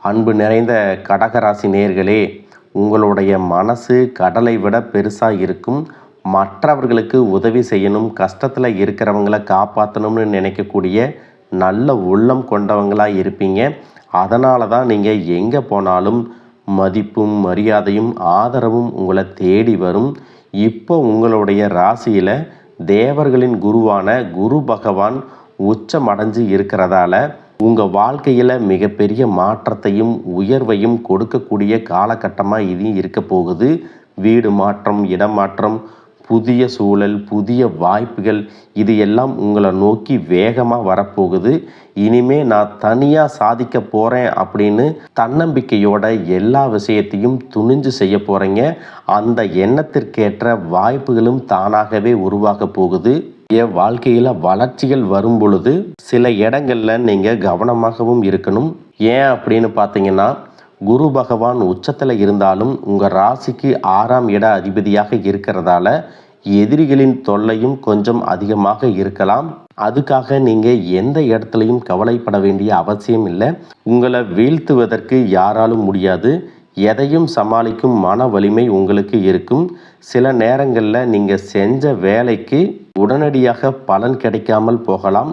அன்பு நிறைந்த கடகராசி நேயர்களே, உங்களுடைய மனசு கடலை விட பெருசாக இருக்கும். மற்றவர்களுக்கு உதவி செய்யணும், கஷ்டத்தில் இருக்கிறவங்கள காப்பாற்றணும்னு நினைக்கக்கூடிய நல்ல உள்ளம் கொண்டவங்களாக இருப்பீங்க. அதனால தான் நீங்கள் எங்கே போனாலும் மதிப்பும் மரியாதையும் ஆதரவும் உங்களை தேடி வரும். இப்போ உங்களுடைய ராசியில் தேவர்களின் குருவான குரு பகவான் உச்சமடைஞ்சு இருக்கிறதால உங்கள் வாழ்க்கையில் மிகப்பெரிய மாற்றத்தையும் உயர்வையும் கொடுக்கக்கூடிய காலகட்டமாக இது இருக்க போகுது. வீடு மாற்றம், இடமாற்றம், புதிய சூழல், புதிய வாய்ப்புகள், இது எல்லாம் உங்களை நோக்கி வேகமாக வரப்போகுது. இனிமே நான் தனியாக சாதிக்க போகிறேன் அப்படின்னு தன்னம்பிக்கையோட எல்லா விஷயத்தையும் துணிஞ்சு செய்ய போகிறீங்க. அந்த எண்ணத்திற்கேற்ற வாய்ப்புகளும் தானாகவே உருவாக போகுது. என் வாழ்க்கையில் வளர்ச்சிகள் வரும் பொழுது சில இடங்களில் நீங்கள் கவனமாகவும் இருக்கணும். ஏன் அப்படின்னு பார்த்தீங்கன்னா, குரு பகவான் உச்சத்தில் இருந்தாலும் உங்கள் ராசிக்கு 6ஆம் இட அதிபதியாக இருக்கிறதால எதிரிகளின் தொல்லையும் கொஞ்சம் அதிகமாக இருக்கலாம். அதுக்காக நீங்கள் எந்த இடத்துலையும் கவலைப்பட வேண்டிய அவசியம் இல்லை. உங்களை வீழ்த்துவதற்கு யாராலும் முடியாது. எதையும் சமாளிக்கும் மன வலிமை உங்களுக்கு இருக்கும். சில நேரங்களில் நீங்கள் செஞ்ச வேலைக்கு உடனடியாக பலன் கிடைக்காமல் போகலாம்.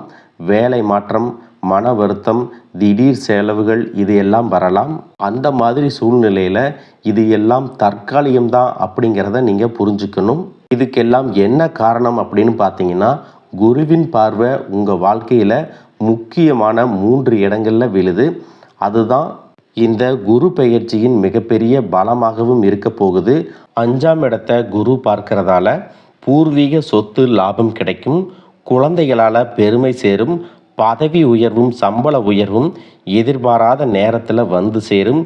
வேலை மாற்றம், மன வருத்தம், திடீர் செலவுகள், இது எல்லாம் வரலாம். அந்த மாதிரி சூழ்நிலையில் இது எல்லாம் தற்காலிகம்தான் அப்படிங்கிறத நீங்கள் புரிஞ்சுக்கணும். இதுக்கெல்லாம் என்ன காரணம் அப்படின்னு பார்த்தீங்கன்னா, குருவின் பார்வை உங்கள் வாழ்க்கையில் முக்கியமான 3 இடங்களில் விழுது. அதுதான் இந்த குரு பெயர்ச்சியின் மிகப்பெரிய பலமாகவும் இருக்க போகுது. 5ஆம் இடத்தை குரு பார்க்கறதால பூர்வீக சொத்து லாபம் கிடைக்கும். குழந்தைகளால் பெருமை சேரும். பதவி உயர்வும் சம்பள உயர்வும் எதிர்பாராத நேரத்தில் வந்து சேரும்.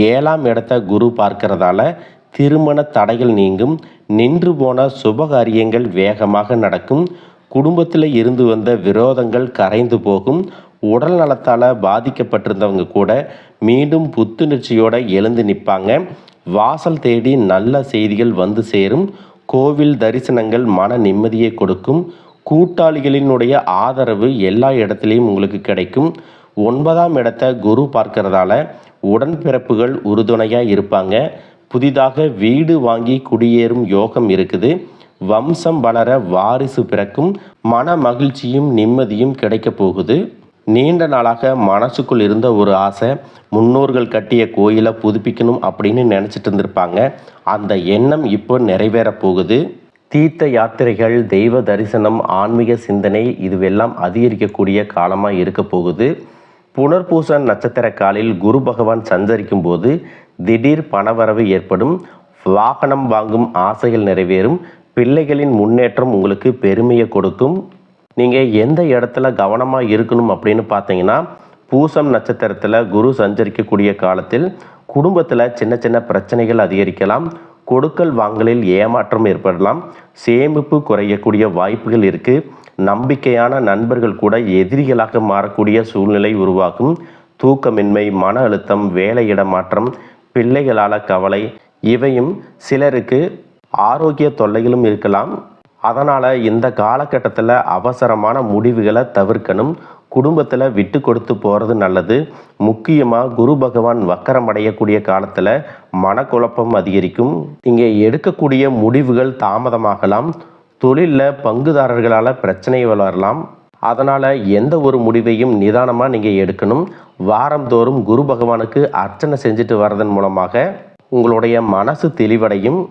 7ஆம் இடத்தை குரு பார்க்கறதால திருமண தடைகள் நீங்கும். நின்று போன சுபகாரியங்கள் வேகமாக நடக்கும். குடும்பத்தில் இருந்து வந்த விரோதங்கள் கரைந்து போகும். உடல் நலத்தால் பாதிக்கப்பட்டிருந்தவங்க கூட மீண்டும் புத்துணர்ச்சியோடு எழுந்து நிற்பாங்க. வாசல் தேடி நல்ல செய்திகள் வந்து சேரும். கோவில் தரிசனங்கள் மன நிம்மதியை கொடுக்கும். கூட்டாளிகளினுடைய ஆதரவு எல்லா இடத்துலையும் உங்களுக்கு கிடைக்கும். 9ஆம் இடத்தை குரு பார்க்கறதால உடன்பிறப்புகள் உறுதுணையாக இருப்பாங்க. புதிதாக வீடு வாங்கி குடியேறும் யோகம் இருக்குது. வம்சம் வளர வாரிசு பிறக்கும். மன மகிழ்ச்சியும் நிம்மதியும் கிடைக்க போகுது. நீண்ட நாளாக மனசுக்குள் இருந்த ஒரு ஆசை, முன்னோர்கள் கட்டிய கோயிலை புதுப்பிக்கணும் அப்படின்னு நினச்சிட்டு இருந்திருப்பாங்க. அந்த எண்ணம் இப்போ நிறைவேற போகுது. தீர்த்த யாத்திரைகள், தெய்வ தரிசனம், ஆன்மீக சிந்தனை, இதுவெல்லாம் அதிகரிக்கக்கூடிய காலமாக இருக்க போகுது. புனர்பூச நட்சத்திர காலில் குரு பகவான் சஞ்சரிக்கும் போது திடீர் பணவரவு ஏற்படும். வாகனம் வாங்கும் ஆசைகள் நிறைவேறும். பிள்ளைகளின் முன்னேற்றம் உங்களுக்கு பெருமையை கொடுக்கும். நீங்கள் எந்த இடத்துல கவனமாக இருக்கணும் அப்படின்னு பார்த்தீங்கன்னா, பூசம் நட்சத்திரத்தில் குரு சஞ்சரிக்கக்கூடிய காலத்தில் குடும்பத்தில் சின்ன சின்ன பிரச்சனைகள் அதிகரிக்கலாம். கொடுக்கல் வாங்கலில் ஏமாற்றம் ஏற்படலாம். சேமிப்பு குறையக்கூடிய வாய்ப்புகள் இருக்குது. நம்பிக்கையான நண்பர்கள் கூட எதிரிகளாக மாறக்கூடிய சூழ்நிலை உருவாகும். தூக்கமின்மை, மன அழுத்தம், வேலை இடமாற்றம், பிள்ளைகளால் கவலை, இவையும் சிலருக்கு ஆரோக்கிய தொல்லைகளும் இருக்கலாம். அதனால் இந்த காலகட்டத்தில் அவசரமான முடிவுகளை தவிர்க்கணும். குடும்பத்தில் விட்டு கொடுத்து போகிறது நல்லது. முக்கியமாக குரு பகவான் வக்கரம் அடையக்கூடிய காலத்தில் மனக்குழப்பம் அதிகரிக்கும். நீங்கள் எடுக்கக்கூடிய முடிவுகள் தாமதமாகலாம். தொழிலில் பங்குதாரர்களால் பிரச்சனை வளரலாம். அதனால் எந்த ஒரு முடிவையும் நிதானமாக நீங்கள் எடுக்கணும். வாரந்தோறும் குரு பகவானுக்கு அர்ச்சனை செஞ்சுட்டு வர்றதன் மூலமாக உங்களுடைய மனசு தெளிவடையும்.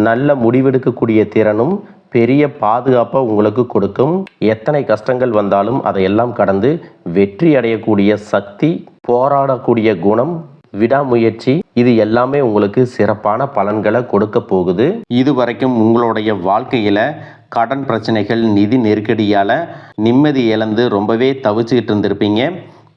நல்ல முடிவெடுக்கக்கூடிய திறனும் பெரிய பாதுகாப்பை உங்களுக்கு கொடுக்கும். எத்தனை கஷ்டங்கள் வந்தாலும் அதையெல்லாம் கடந்து வெற்றி அடையக்கூடிய சக்தி, போராடக்கூடிய குணம், விடாமுயற்சி, இது எல்லாமே உங்களுக்கு சிறப்பான பலன்களை கொடுக்க போகுது. இதுவரைக்கும் உங்களுடைய வாழ்க்கையில் கடன் பிரச்சனைகள், நிதி நெருக்கடியால் நிம்மதி இழந்து ரொம்பவே தவிச்சுக்கிட்டு இருந்திருப்பீங்க.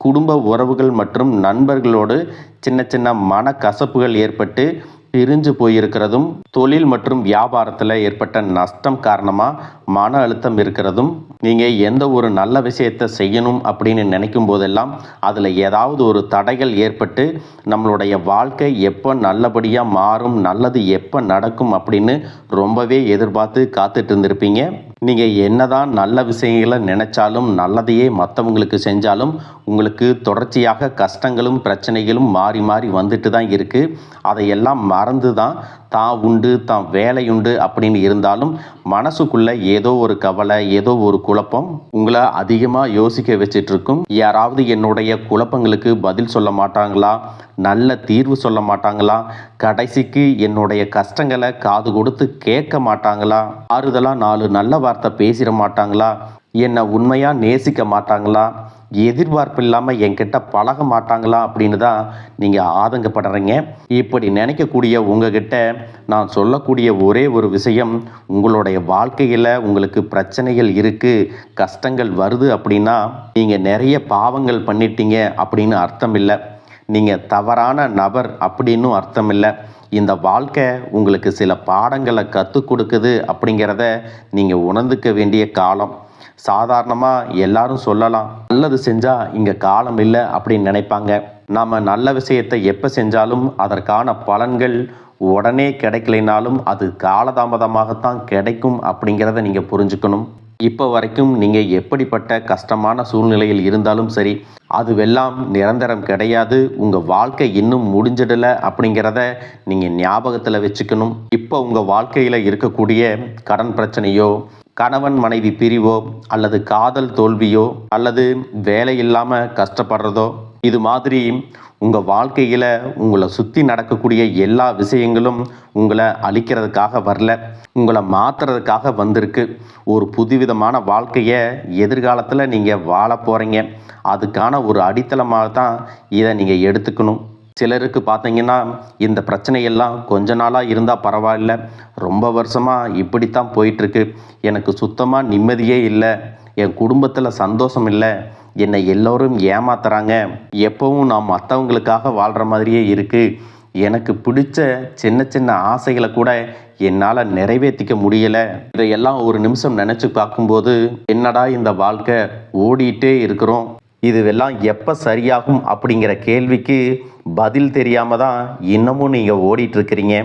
குடும்ப உறவுகள் மற்றும் நண்பர்களோடு சின்ன சின்ன மனக்கசப்புகள் ஏற்பட்டு பிரிஞ்சு போயிருக்கிறதும், தொழில் மற்றும் வியாபாரத்தில் ஏற்பட்ட நஷ்டம் காரணமாக மன அழுத்தம் இருக்கிறதும், நீங்கள் எந்த ஒரு நல்ல விஷயத்தை செய்யணும் அப்படின்னு நினைக்கும் போதெல்லாம் அதில் ஏதாவது ஒரு தடைகள் ஏற்பட்டு நம்மளுடைய வாழ்க்கை எப்போ நல்லபடியாக மாறும், நல்லது எப்போ நடக்கும் அப்படின்னு ரொம்பவே எதிர்பார்த்து காத்துட்டு இருந்திருப்பீங்க. நீங்கள் என்னதான் நல்ல விஷயங்களை நினைச்சாலும் நல்லதையே மற்றவங்களுக்கு செஞ்சாலும் உங்களுக்கு தொடர்ச்சியாக கஷ்டங்களும் பிரச்சனைகளும் மாறி மாறி வந்துட்டு தான் இருக்குது. அதையெல்லாம் மறந்து தான் தான் உண்டு தான் வேலையுண்டு அப்படின்னு இருந்தாலும் மனசுக்குள்ள ஏதோ ஒரு கவலை, ஏதோ ஒரு குழப்பம் உங்களை அதிகமாக யோசிக்க வச்சிட்ருக்கும். யாராவது என்னுடைய குழப்பங்களுக்கு பதில் சொல்ல மாட்டாங்களா, நல்ல தீர்வு சொல்ல மாட்டாங்களா, கடைசிக்கு என்னுடைய கஷ்டங்களை காது கொடுத்து கேட்க மாட்டாங்களா, ஆறுதலாக 4 நல்ல வார்த்தை பேசிட மாட்டாங்களா, என்னை உண்மையாக நேசிக்க மாட்டாங்களா, எதிர்பார்ப்பு இல்லாமல் என்கிட்ட பழக மாட்டாங்களா அப்படின்னு தான் நீங்கள் ஆதங்கப்படுறீங்க. இப்படி நினைக்கக்கூடிய உங்ககிட்ட நான் சொல்லக்கூடிய ஒரே ஒரு விஷயம், உங்களுடைய வாழ்க்கையில் உங்களுக்கு பிரச்சனைகள் இருக்குது, கஷ்டங்கள் வருது அப்படின்னா நீங்கள் நிறைய பாவங்கள் பண்ணிட்டீங்க அப்படின்னு அர்த்தம் இல்லை. நீங்கள் தவறான நபர் அப்படின்னும் அர்த்தம் இல்லை. இந்த வாழ்க்கை உங்களுக்கு சில பாடங்களை கற்றுக் கொடுக்குது அப்படிங்கிறத நீங்கள் உணர்ந்துக்க வேண்டிய காலம். சாதாரணமாக எல்லாரும் சொல்லலாம், நல்லது செஞ்சால் இங்கே காலம் இல்லை அப்படின்னு நினைப்பாங்க. நாம் நல்ல விஷயத்தை எப்போ செஞ்சாலும் அதற்கான பலன்கள் உடனே கிடைக்கலைனாலும் அது காலதாமதமாகத்தான் கிடைக்கும் அப்படிங்கிறத நீங்கள் புரிஞ்சுக்கணும். இப்போ வரைக்கும் நீங்கள் எப்படிப்பட்ட கஷ்டமான சூழ்நிலையில் இருந்தாலும் சரி, அதுவெல்லாம் நிரந்தரம் கிடையாது. உங்கள் வாழ்க்கை இன்னும் முடிஞ்சிடலை அப்படிங்கிறத நீங்கள் ஞாபகத்தில் வச்சுக்கணும். இப்போ உங்கள் வாழ்க்கையில் இருக்கக்கூடிய கடன் பிரச்சனையோ, கணவன் மனைவி பிரிவோ, அல்லது காதல் தோல்வியோ, அல்லது வேலை இல்லாமல் கஷ்டப்படுறதோ, இது மாதிரி உங்கள் வாழ்க்கையில் உங்களை சுற்றி நடக்கக்கூடிய எல்லா விஷயங்களும் உங்களை அழிக்கிறதுக்காக வரல, உங்களை மாற்றுறதுக்காக வந்திருக்கு. ஒரு புதுவிதமான வாழ்க்கையை எதிர்காலத்தில் நீங்கள் வாழ போகிறீங்க. அதுக்கான ஒரு அடித்தளமாக தான் இதை நீங்கள் எடுத்துக்கணும். சிலருக்கு பார்த்தீங்கன்னா இந்த பிரச்சனையெல்லாம் கொஞ்ச நாளாக இருந்தால் பரவாயில்ல, ரொம்ப வருஷமாக இப்படித்தான் போயிட்டுருக்கு, எனக்கு சுத்தமாக நிம்மதியே இல்லை, என் குடும்பத்தில் சந்தோஷம் இல்லை, என்னை எல்லோரும் ஏமாத்துறாங்க, எப்பவும் நான் மற்றவங்களுக்காக வாழ்கிற மாதிரியே இருக்குது, எனக்கு பிடிச்ச சின்ன சின்ன ஆசைகளை கூட என்னால் நிறைவேற்றிக்க முடியலை. இதையெல்லாம் ஒரு நிமிஷம் நினச்சி பார்க்கும்போது, என்னடா இந்த வாழ்க்கை, ஓடிட்டே இருக்கிறோம், இதுவெல்லாம் எப்போ சரியாகும் அப்படிங்கிற கேள்விக்கு பதில் தெரியாமல் தான் இன்னமும் நீங்கள் ஓடிட்டுருக்கிறீங்க.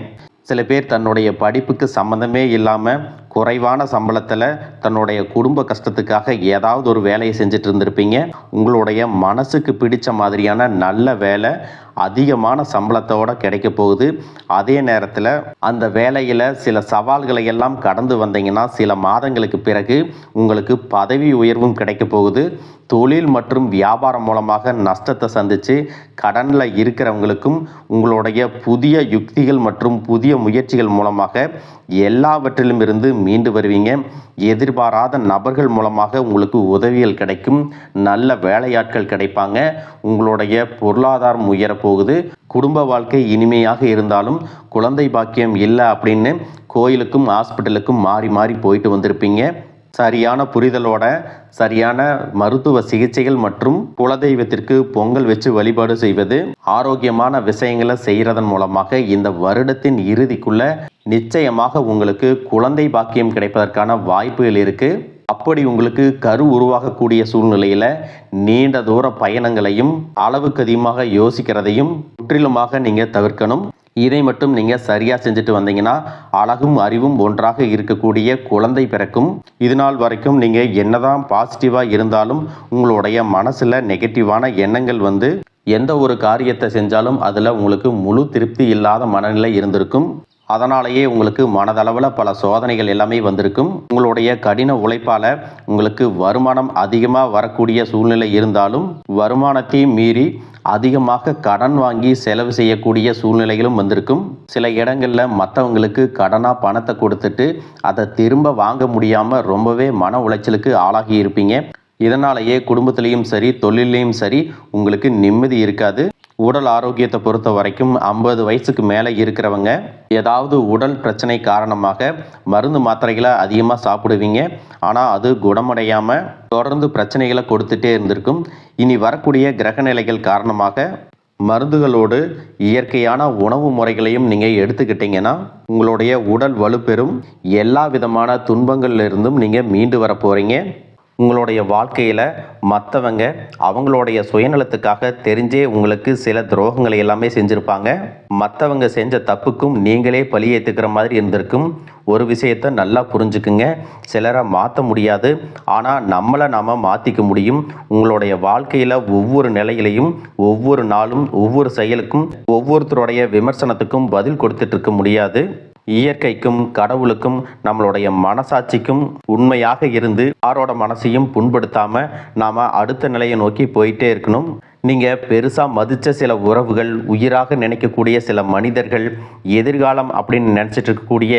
சில பேர் தன்னுடைய படிப்புக்கு சம்மந்தமே இல்லாமல் குறைவான சம்பளத்தில் தன்னுடைய குடும்ப கஷ்டத்துக்காக ஏதாவது ஒரு வேலையை செஞ்சுட்டு இருந்திருப்பீங்க. உங்களுடைய மனசுக்கு பிடிச்ச மாதிரியான நல்ல வேலை அதிகமான சம்பளத்தோடு கிடைக்க போகுது. அதே நேரத்தில் அந்த வேலையில் சில சவால்களை எல்லாம் கடந்து வந்தீங்கன்னா சில மாதங்களுக்கு பிறகு உங்களுக்கு பதவி உயர்வும் கிடைக்க போகுது. தொழில் மற்றும் வியாபாரம் மூலமாக நஷ்டத்தை சந்தித்து கடனில் இருக்கிறவங்களுக்கும் உங்களுடைய புதிய யுக்திகள் மற்றும் புதிய முயற்சிகள் மூலமாக எல்லாவற்றிலும் இருந்து மீண்டு வருவீங்க. எதிர்பாராத நபர்கள் மூலமாக உங்களுக்கு உதவிகள் கிடைக்கும், நல்ல வேலையாட்கள் கிடைப்பாங்க, உங்களுடைய பொருளாதாரம் உயரப்போகுது. குடும்ப வாழ்க்கை இனிமையாக இருந்தாலும் குழந்தை பாக்கியம் இல்லை அப்படின்னு கோயிலுக்கும் ஹாஸ்பிட்டலுக்கும் மாறி மாறி போயிட்டு வந்திருப்பீங்க. சரியான புரிதலோட சரியான மருத்துவ சிகிச்சைகள் மற்றும் குலதெய்வத்திற்கு பொங்கல் வச்சு வழிபாடு செய்வது, ஆரோக்கியமான விஷயங்களை செய்கிறதன் மூலமாக இந்த வருடத்தின் இறுதிக்குள்ள நிச்சயமாக உங்களுக்கு குழந்தை பாக்கியம் கிடைப்பதற்கான வாய்ப்புகள் இருக்குது. அப்படி உங்களுக்கு கரு உருவாகக்கூடிய சூழ்நிலையில் நீண்ட தூர பயணங்களையும் அளவுக்கு அதிகமாக யோசிக்கிறதையும் முற்றிலுமாக நீங்கள் தவிர்க்கணும். இதை மட்டும் நீங்கள் சரியாக செஞ்சுட்டு வந்தீங்கன்னா அழகும் அறிவும் ஒன்றாக இருக்கக்கூடிய குழந்தை பிறக்கும். இது நாள் வரைக்கும் நீங்கள் என்னதான் பாசிட்டிவாக இருந்தாலும் உங்களுடைய மனசில் நெகட்டிவான எண்ணங்கள் வந்து எந்த ஒரு காரியத்தை செஞ்சாலும் அதில் உங்களுக்கு முழு திருப்தி இல்லாத மனநிலை இருந்திருக்கும். அதனாலேயே உங்களுக்கு மனதளவில் பல சோதனைகள் எல்லாமே வந்திருக்கும். உங்களுடைய கடின உழைப்பால் உங்களுக்கு வருமானம் அதிகமாக வரக்கூடிய சூழ்நிலை இருந்தாலும் வருமானத்தையும் மீறி அதிகமாக கடன் வாங்கி செலவு செய்யக்கூடிய சூழ்நிலைகளும் வந்திருக்கும். சில இடங்களில் மற்றவங்களுக்கு கடனாக பணத்தை கொடுத்துட்டு அதை திரும்ப வாங்க முடியாமல் ரொம்பவே மன உளைச்சலுக்கு ஆளாகி இருப்பீங்க. இதனாலேயே குடும்பத்திலையும் சரி தொழிலையும் சரி உங்களுக்கு நிம்மதி இருக்காது. உடல் ஆரோக்கியத்தை பொறுத்த வரைக்கும் 50 வயசுக்கு மேலே இருக்கிறவங்க ஏதாவது உடல் பிரச்சனை காரணமாக மருந்து மாத்திரைகளை அதிகமாக சாப்பிடுவீங்க. ஆனால் அது குணமடையாமல் தொடர்ந்து பிரச்சனைகளை கொடுத்துட்டே இருந்திருக்கும். இனி வரக்கூடிய கிரகநிலைகள் காரணமாக மருந்துகளோடு இயற்கையான உணவு முறைகளையும் நீங்கள் எடுத்துக்கிட்டீங்கன்னா உங்களுடைய உடல் வலுப்பெறும். எல்லா விதமான துன்பங்கள்ல இருந்தும் நீங்கள் மீண்டு வர போகிறீங்க. உங்களுடைய வாழ்க்கையில் மற்றவங்க அவங்களுடைய சுயநலத்துக்காக தெரிஞ்சே உங்களுக்கு சில துரோகங்களை எல்லாமே செஞ்சுருப்பாங்க. மற்றவங்க செஞ்ச தப்புக்கும் நீங்களே பழி ஏற்றுக்கிற மாதிரி இருந்திருக்கும். ஒரு விஷயத்தை நல்லா புரிஞ்சுக்குங்க, சிலரை மாற்ற முடியாது, ஆனால் நம்மளை நாம் மாற்றிக்க முடியும். உங்களுடைய வாழ்க்கையில் ஒவ்வொரு நிலையிலையும் ஒவ்வொரு நாளும் ஒவ்வொரு செயலுக்கும் ஒவ்வொருத்தருடைய விமர்சனத்துக்கும் பதில் கொடுத்துட்டு இருக்க முடியாது. இயற்கைக்கும் கடவுளுக்கும் நம்மளுடைய மனசாட்சிக்கும் உண்மையாக இருந்து யாரோட மனசையும் புண்படுத்தாமல் நாம் அடுத்த நிலையை நோக்கி போயிட்டே இருக்கணும். நீங்கள் பெருசாக மதித்த சில உறவுகள், உயிராக நினைக்கக்கூடிய சில மனிதர்கள், எதிர்காலம் அப்படின்னு நினச்சிட்டு இருக்கக்கூடிய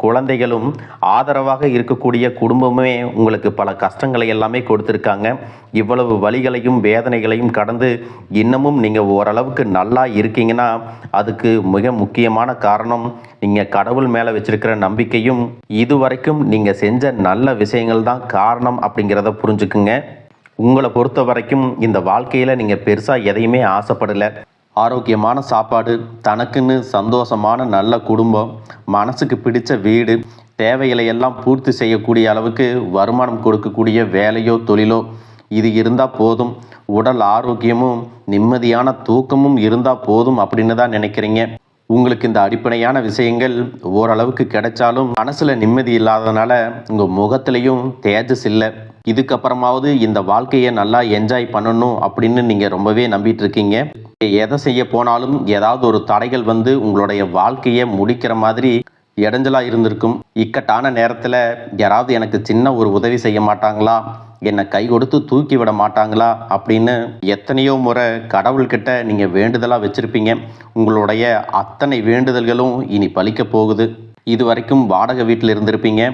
குழந்தைகளும், ஆதரவாக இருக்கக்கூடிய குடும்பமே உங்களுக்கு பல கஷ்டங்களை எல்லாமே கொடுத்துருக்காங்க. இவ்வளவு வலிகளையும் வேதனைகளையும் கடந்து இன்னமும் நீங்கள் ஓரளவுக்கு நல்லா இருக்கீங்கன்னா அதுக்கு மிக முக்கியமான காரணம் நீங்கள் கடவுள் மேலே வச்சிருக்கிற நம்பிக்கையும் இதுவரைக்கும் நீங்கள் செஞ்ச நல்ல விஷயங்கள் தான் காரணம் அப்படிங்கிறத புரிஞ்சுக்குங்க. உங்களை பொறுத்த வரைக்கும் இந்த வாழ்க்கையில் நீங்கள் பெருசாக எதையுமே ஆசைப்படலை. ஆரோக்கியமான சாப்பாடு, தனக்குன்னு சந்தோஷமான நல்ல குடும்பம், மனசுக்கு பிடிச்ச வீடு, தேவைகளை எல்லாம் பூர்த்தி செய்யக்கூடிய அளவுக்கு வருமானம் கொடுக்கக்கூடிய வேலையோ தொழிலோ இது இருந்தால் போதும். உடல் ஆரோக்கியமும் நிம்மதியான தூக்கமும் இருந்தால் போதும் அப்படின்னு தான் நினைக்கிறீங்க. உங்களுக்கு இந்த அடிப்படையான விஷயங்கள் ஓரளவுக்கு கிடைச்சாலும் மனசில் நிம்மதி இல்லாததுனால உங்கள் முகத்திலையும் தேஜஸ் இல்லை. இதுக்கப்புறமாவது இந்த வாழ்க்கையை நல்லா என்ஜாய் பண்ணணும் அப்படின்னு நீங்கள் ரொம்பவே நம்பிட்டு இருக்கீங்க. எதை செய்ய போனாலும் ஏதாவது ஒரு தடைகள் வந்து உங்களுடைய வாழ்க்கையை முடிக்கிற மாதிரி இடைஞ்சலாக இருந்திருக்கும். இக்கட்டான நேரத்தில் யாராவது எனக்கு சின்ன ஒரு உதவி செய்ய மாட்டாங்களா, என்னை கை கொடுத்து தூக்கி விட மாட்டாங்களா அப்படின்னு எத்தனையோ முறை கடவுள்கிட்ட நீங்கள் வேண்டுதலாக வச்சுருப்பீங்க. உங்களுடைய அத்தனை வேண்டுதல்களும் இனி பலிக்க போகுது. இது வரைக்கும் வாடகை வீட்டில் இருந்திருப்பீங்க.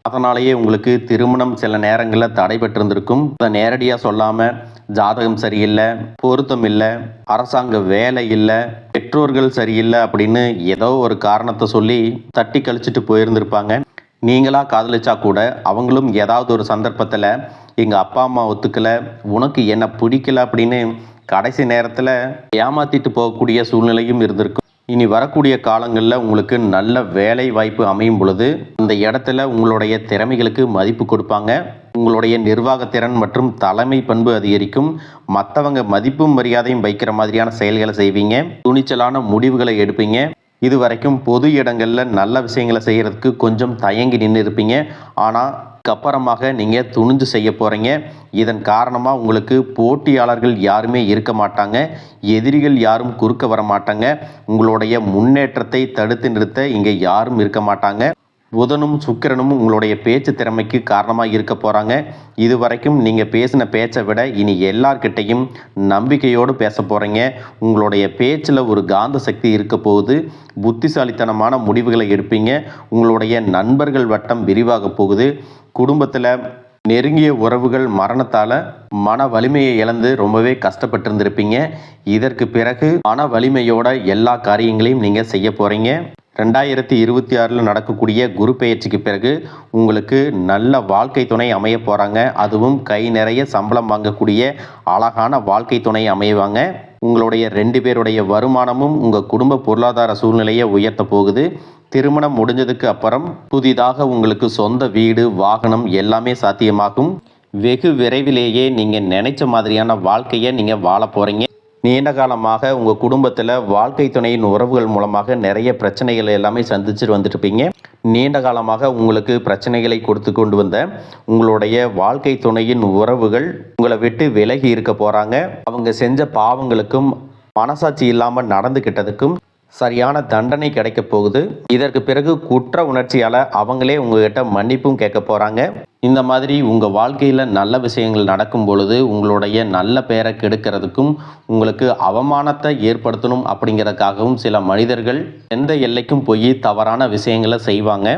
அதனாலேயே உங்களுக்கு திருமணம் சில நேரங்களில் தடைபட்டிருந்திருக்கும். அதை நேரடியாக சொல்லாமல் ஜாதகம் சரியில்லை, பொருத்தம் இல்லை, அரசாங்க வேலை இல்லை, பெற்றோர்கள் சரியில்லை அப்படின்னு ஏதோ ஒரு காரணத்தை சொல்லி தட்டி கழிச்சிட்டு போயிருந்திருப்பாங்க. நீங்களாக காதலிச்சா கூட அவங்களும் ஏதாவது ஒரு சந்தர்ப்பத்தில் எங்கள் அப்பா அம்மா ஒத்துக்கலை, உனக்கு என்ன பிடிக்கல அப்படின்னு கடைசி நேரத்தில் ஏமாற்றிட்டு போகக்கூடிய சூழ்நிலையும் இருந்திருக்கும். இனி வரக்கூடிய காலங்களில் உங்களுக்கு நல்ல வேலை வாய்ப்பு அமையும் பொழுது அந்த இடத்துல உங்களுடைய திறமைகளுக்கு மதிப்பு கொடுப்பாங்க. உங்களுடைய நிர்வாகத்திறன் மற்றும் தலைமை பண்பு அதிகரிக்கும். மற்றவங்க மதிப்பும் மரியாதையும் வைக்கிற மாதிரியான செயல்களை செய்வீங்க. துணிச்சலான முடிவுகளை எடுப்பீங்க. இது வரைக்கும் பொது இடங்களில் நல்ல விஷயங்களை செய்கிறதுக்கு கொஞ்சம் தயங்கி நின்று இருப்பீங்க. ஆனால் அப்புறமாக நீங்கள் துணிஞ்சு செய்ய போகிறீங்க. இதன் காரணமாக உங்களுக்கு போட்டியாளர்கள் யாருமே இருக்க மாட்டாங்க, எதிரிகள் யாரும் குறுக்க வர மாட்டாங்க. உங்களுடைய முன்னேற்றத்தை தடுத்து நிறுத்த இங்கே யாரும் இருக்க மாட்டாங்க. புதனும் சுக்கிரனும் உங்களுடைய பேச்சு திறமைக்கு காரணமாக இருக்க போகிறாங்க. இது வரைக்கும் நீங்கள் பேசின பேச்சை விட இனி எல்லார்கிட்டையும் நம்பிக்கையோடு பேச போகிறீங்க. உங்களுடைய பேச்சில் ஒரு காந்த சக்தி இருக்க போகுது. புத்திசாலித்தனமான முடிவுகளை எடுப்பீங்க. உங்களுடைய நண்பர்கள் வட்டம் விரிவாக போகுது. குடும்பத்தில் நெருங்கிய உறவுகள் மரணத்தால் மன வலிமையை இழந்து ரொம்பவே கஷ்டப்பட்டிருந்திருப்பீங்க. இதற்கு பிறகு மன வலிமையோட எல்லா காரியங்களையும் நீங்கள் செய்ய போகிறீங்க. 2026 நடக்கக்கூடிய குரு பெயர்ச்சிக்கு பிறகு உங்களுக்கு நல்ல வாழ்க்கை துணை அமைய போகிறாங்க. அதுவும் கை நிறைய சம்பளம் வாங்கக்கூடிய அழகான வாழ்க்கை துணை அமைவாங்க. உங்களுடைய 2 பேருடைய வருமானமும் உங்கள் குடும்ப பொருளாதார சூழ்நிலையை உயர்த்த போகுது. திருமணம் முடிஞ்சதுக்கு அப்புறம் புதிதாக உங்களுக்கு சொந்த வீடு, வாகனம் எல்லாமே சாத்தியமாகும். வெகு விரைவிலேயே நீங்கள் நினைச்ச மாதிரியான வாழ்க்கையை நீங்கள் வாழ போகிறீங்க. நீண்ட காலமாக உங்கள் குடும்பத்தில் வாழ்க்கை துணையின் உறவுகள் மூலமாக நிறைய பிரச்சனைகள் எல்லாமே சந்திச்சுட்டு வந்துட்டுருப்பீங்க. நீண்ட காலமாக உங்களுக்கு பிரச்சனைகளை கொடுத்து கொண்டு வந்த உங்களுடைய வாழ்க்கை துணையின் உறவுகள் உங்களை விட்டு விலகி இருக்க போகிறாங்க. அவங்க செஞ்ச பாவங்களுக்கும் மனசாட்சி இல்லாமல் நடந்துக்கிட்டதுக்கும் சரியான தண்டனை கிடைக்க போகுது. இதற்கு பிறகு குற்ற உணர்ச்சியால் அவங்களே உங்ககிட்ட மன்னிப்பும் கேட்க போகிறாங்க. இந்த மாதிரி உங்கள் வாழ்க்கையில் நல்ல விஷயங்கள் நடக்கும் பொழுது உங்களுடைய நல்ல பெயரை கெடுக்கிறதுக்கும் உங்களுக்கு அவமானத்தை ஏற்படுத்தணும் அப்படிங்கிறதுக்காகவும் சில மனிதர்கள் எந்த எல்லைக்கும் போய் தவறான விஷயங்களை செய்வாங்க.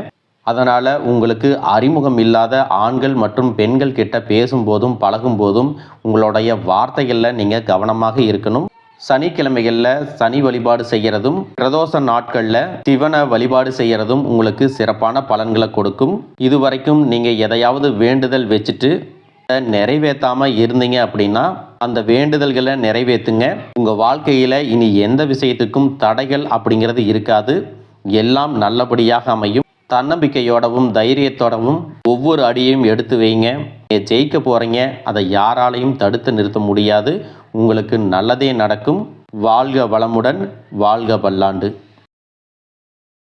அதனால் உங்களுக்கு அறிமுகம் இல்லாத ஆண்கள் மற்றும் பெண்கள் கிட்ட பேசும்போதும் பழகும்போதும் உங்களுடைய வார்த்தைகளில் நீங்கள் கவனமாக இருக்கணும். சனிக்கிழமைகளில் சனி வழிபாடு செய்கிறதும் பிரதோஷ நாட்களில் சிவனை வழிபாடு செய்கிறதும் உங்களுக்கு சிறப்பான பலன்களை கொடுக்கும். இதுவரைக்கும் நீங்கள் எதையாவது வேண்டுதல் வச்சுட்டு நிறைவேற்றாமல் இருந்தீங்க அப்படின்னா அந்த வேண்டுதல்களை நிறைவேற்றுங்க. உங்கள் வாழ்க்கையில் இனி எந்த விஷயத்துக்கும் தடைகள் அப்படிங்கிறது இருக்காது. எல்லாம் நல்லபடியாக அமையும். தன்னம்பிக்கையோடவும் தைரியத்தோடவும் ஒவ்வொரு அடியையும் எடுத்து வைங்க. நீங்கள் ஜெயிக்க போகிறீங்க. அதை யாராலையும் தடுத்து நிறுத்த முடியாது. உங்களுக்கு நல்லதே நடக்கும். வாழ்க வளமுடன், வாழ்க பல்லாண்டு.